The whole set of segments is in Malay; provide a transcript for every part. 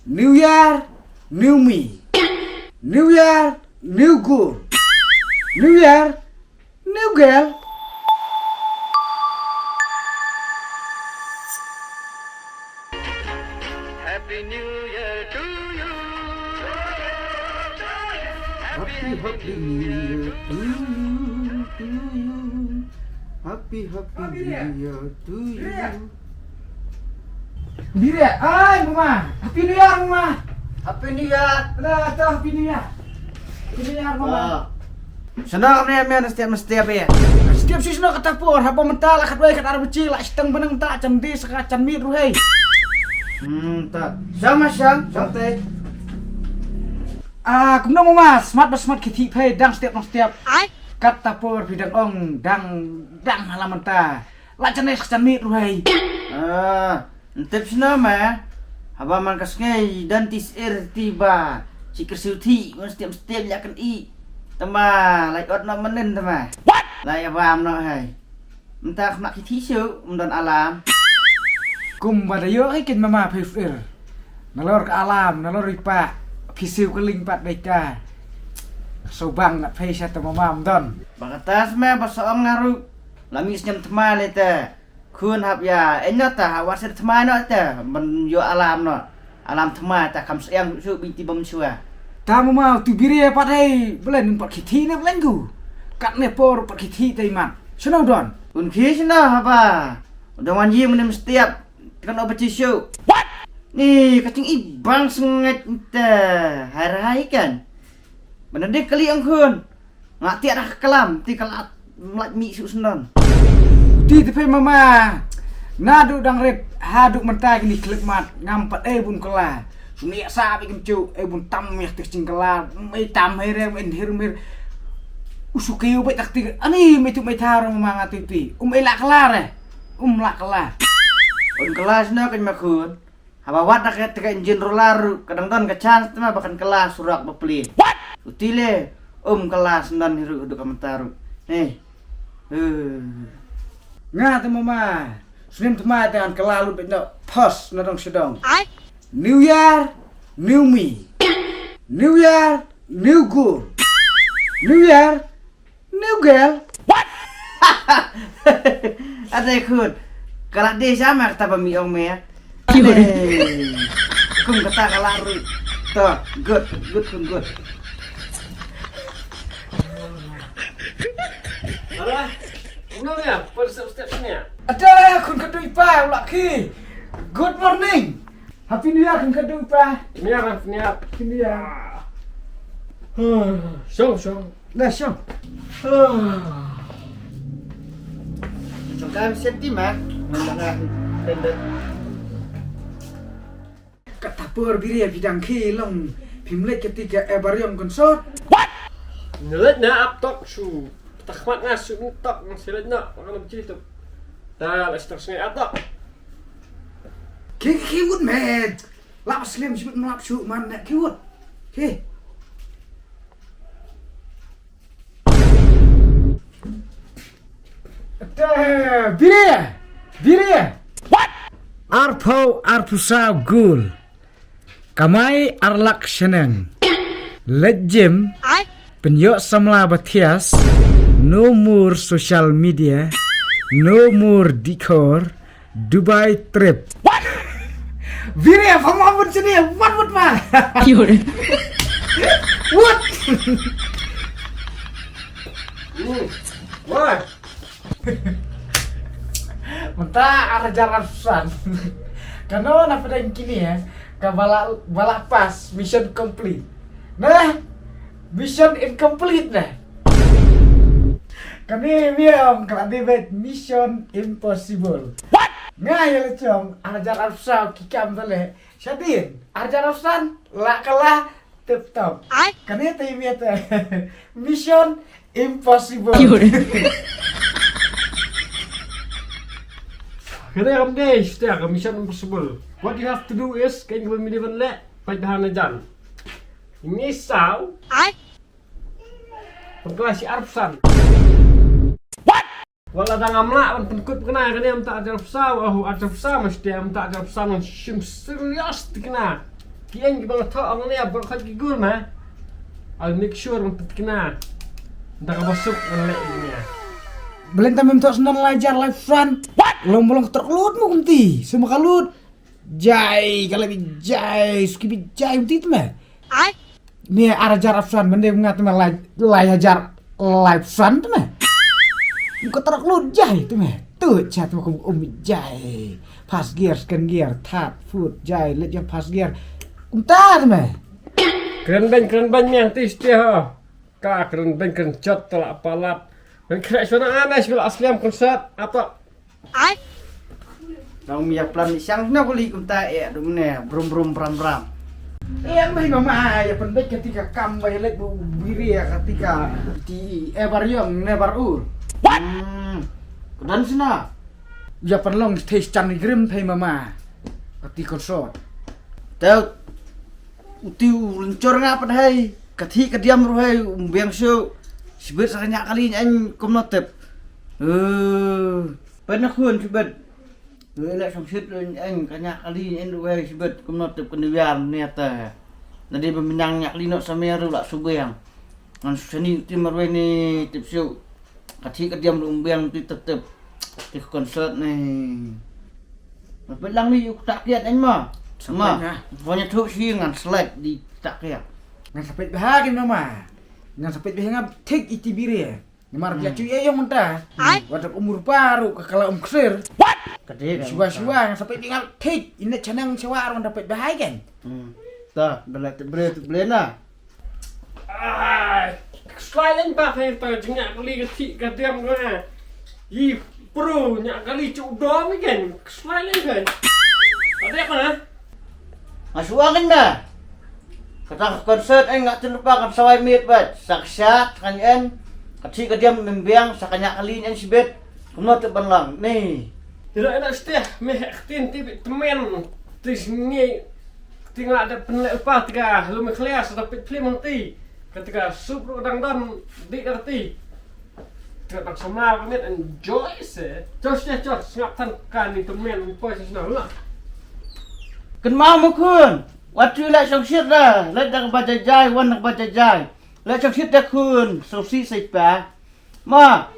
New Year, new me. New Year, new goal. New Year, new girl. Happy New Year to you. Happy New Year to you. Happy New Year to you. Diri, ay mama. Happy New Year mama. Happy New Year. Nah, tuh Happy New Year. Happy New Year mama. Senang ni amian setiap ya. Setiap sisi nak kata por, apa mental kat baik kat arah becil, lah seteng benang tak candi sekacan mit ruhai. Tak. Sama siang, santai. Kemudian mama, smart kiti pay dang setiap. Kata por bidang ong dang halaman ta. Lah candi sekacan mit ruhai. Entep sinama. Haba man kasngai dan tis tiba. Cikir suti, setiap yakan i. Tama, like ot nak menen tama. What? Like abam nak hai. Entah nak kiti siu, don alam. Kum badayo ay kin mama prefer. Nalor ke alam, nalor ipa. Pisiu ke lingpat deka. Sobang nak pay siya mama don. Bakatas me basoong ngaru. Lamis nyam tama lete. Kun hap ya, enyo ta wasir tama no ta. Men yo alam no. Alam tama ta kam sayang su binti bam sua. Tamu mau tu biri apa dai? Belen empat kiti ne belengu. Kat ne por empat kiti tai man. Senau don. Un kisna haba. Udah wanji menem setiap kan obat tisu. What? Nih kacing ibang sengat ente. Hari kan. Bener deh kali ang kun. Ngak tiada kelam, ti kalat melat mi su sendon. Ti tepe mama. Nadu dang rep haduk mentah ni klip mat ngampat bun kela. Suni sa bikin cu bun tam yak tek cingkela. Mai tam here mir. Usukiu bai tak ti. Ani mai tu mai thar mama ngati. Elak kelar lak kelar. Un kelas na kan makun. Haba wat nak teka injin rolar kadang don ke chance mah bahkan kelas surak bepli. What? Utile kelas dan hiru uduk kamentaru. Nih. Ngati mama. Sunim tema dengan kelalu benda pos nadong sedong. New Year, new me. New Year, new goal. New Year, new girl. What? Ada ikut. Kalau dia sama kata pemiong me ya. Kum kata kalaru. Tuh, good. Alah, kenapa ya? Pada setiap sini ya? Ada kun kedui pa ulaki. Good morning. Happy New Year kun kedui pa. Niar. Happy New Year. Syong. Nah, syong. Sangka seti mah. Mana tenda. Kata por biri bidang kilong. Pimlek ketiga baryong konsort. Nyelet na aptok su. Takmat ngasu entok nasilet na. Makan becil tu. Dah lestak sengai atok. Kiwut med. Lap slim sebut melap su man nak kiwut. Ki. Biri. What? Arpusa gul. Kamai arlak seneng. Lejem. Penyok samla batias. No more social media. No more decor. Dubai trip. What? Biri apa mau sini? What mah? What? Wah. Mentah ajar susan. Karena apa dah kini ya? Balak pas mission complete. Nah, mission incomplete nah. Kami biang kalau debet mission impossible. What? Ngai ya lecong ajar arsa kikam tole. Syadin ajar arsan lak kalah top. Kami tanya mission impossible. Kena deh, setiap mission impossible. What you have to do is kain kau milivan le, pai bahan ajan. Ini saw. Pengkelas si Arfsan. Wala da ngamla ang pengkut kena kena am tak ada usaha, ajar usaha mesti am tak ada usaha yang serius kena. Kian ki bang tho ang ni abang khat gigul ma. I'll make sure untuk kena. Dah masuk ngelek ini. Belenta memang tak senang lajar live front. What? Long terkelut mu kumti. Semua kalut. Jai kalau jai suki jai kumti tu mah. Ni arajar front benda mengat mah lajar live front tu mah. Muka terkelut jai tu mah. Tu chat mu jai. Pass gear, scan gear, tap, foot, jai, let yang pass gear. Kumta tu mah. Keren ban yang tis dia ha. Ka keren ban keren cot telak palap. Dan kira sana aneh sebab asliam konsert apa? Dong miyak plan ni siang na kuli kumta dumne brum pram. Mai mama ya pendek ketika kambai let biri ya ketika di ebaryong nebarur. Kedan sina. Ya penlong taste chan grim pai mama. Ketika konsert. Tau utiu lencor ngapa hai? Kathi kediam ruhai umbiang show. Sibet sakanya kali anh komnotep. Pernah kun sibet. Lek samsit anh kanya kali anh ruhai sibet komnotep kendian niata. Nadi peminang nyak lino sameru lak subeang. Ngan seni timar ni tip show. Kathi kediam umbiang ti tetep. Ti konsert ni. Belang ni yuk tak kiat anh mah. Sama. Pokoknya tu sih ngan selek di tak kiat. Ngan sampai bahagia mama. Ngan sampai bahagia take iti biri. Nyamar dia cuy yang mentah. Wadak umur baru kekala kesir. What? Kadek Suwa ngan sampai tinggal take ini canang sewar dapat bahagia. Tah, dalat blena. Selain bah yang terjengak kali ketik kadiam gua. Yi pro nyak kali cudom kan. Selain kan. Ada apa nah? Masuangin dah. Kata konsert enggak terlupakan sawai mit bat. Saksat kanyen. Kathi kadiam membiang sakanya kali en sibet. Kuno tebanlang. Nih. Tidak ada setia meh tin tibit temen. Tis ni tinggal ada penlek apa tiga lu kelas dapat film nanti. Ketika sup udang dan di arti. Tidak sama kami enjoy se. Jos ngap tan kan ni temen pois senang. Ken mau mukun. Waktu lek songsit dah. Lek dak baca jai, wan dak baca jai. Lek songsit dak kun, songsi sai pa. Ma.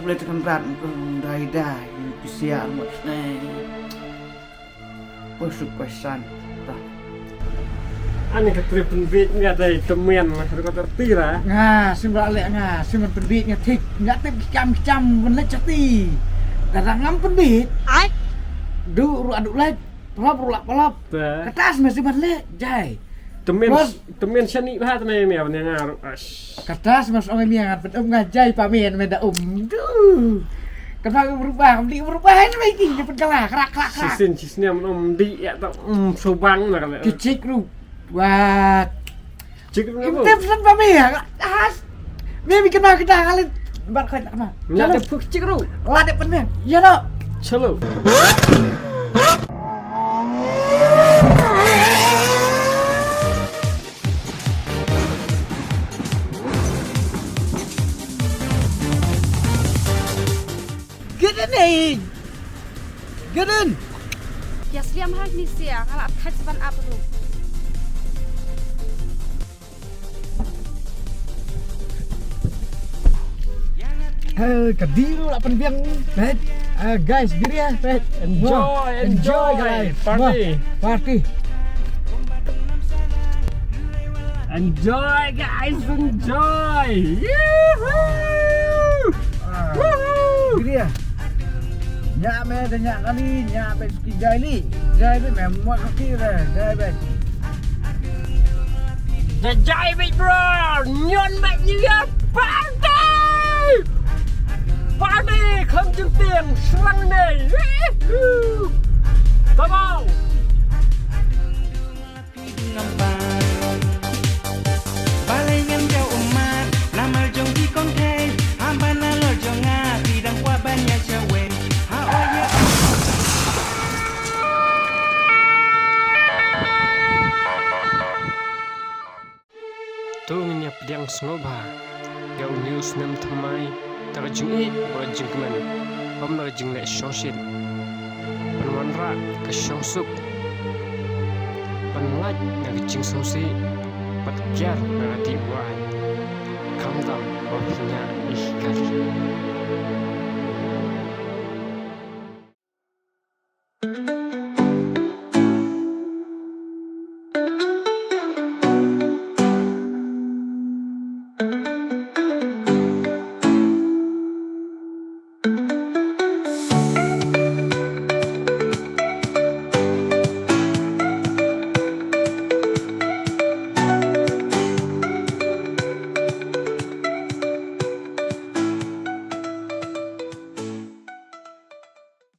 Boleh tekan berat mukun dai. Pisia mot. Pusuk pesan. Tah. Ani ketri penbit ni ada temen kata tira. Nga simbal lek nga simbal penbit nga tik ngat tip kicam benet cati. Darang ngam penbit. Du ru aduk lek pelap. Kertas mesti balik jai. Temen seni bah temen mi apa ni ngaruh. Kertas mas ome miang pedom ngajai pamen meda Du. Kenapa berubah ini making dapat kalah kerak. Sisnya di ya tak sobang lah kalau. Kicik ru. Buat. Cik apa? Kita pesan pamen ya. Mimi kenal kita kali bar kait apa? Nak puk cik ru. Lade pamen. Ya no. Chalo. Geden. Ya sliam hal ni sia kalau kat sepan apa tu. Kadiru lah penbiang. Guys, biri ya. Enjoy guys. Party. Enjoy guys, enjoy. Yuhuu. Biri ya. Nyak me dan nyak kali nyak be ski jai ni memang kaki dah jai be. The jai be bro, nyon back New York party. Không chừng tiền serang ni. Come on. Balengan jauh umat, lamar jong di konten, hamba nalo jonga, bidang kwa banyak cewek. Tungnya pedang snoba, gau news nam thamai, terjengit berjengkeman, pemnerjeng lek shoshin, penwanra ke shosuk, laj na kicing sosi patjar na tiwai kamu tam opnya ikhlas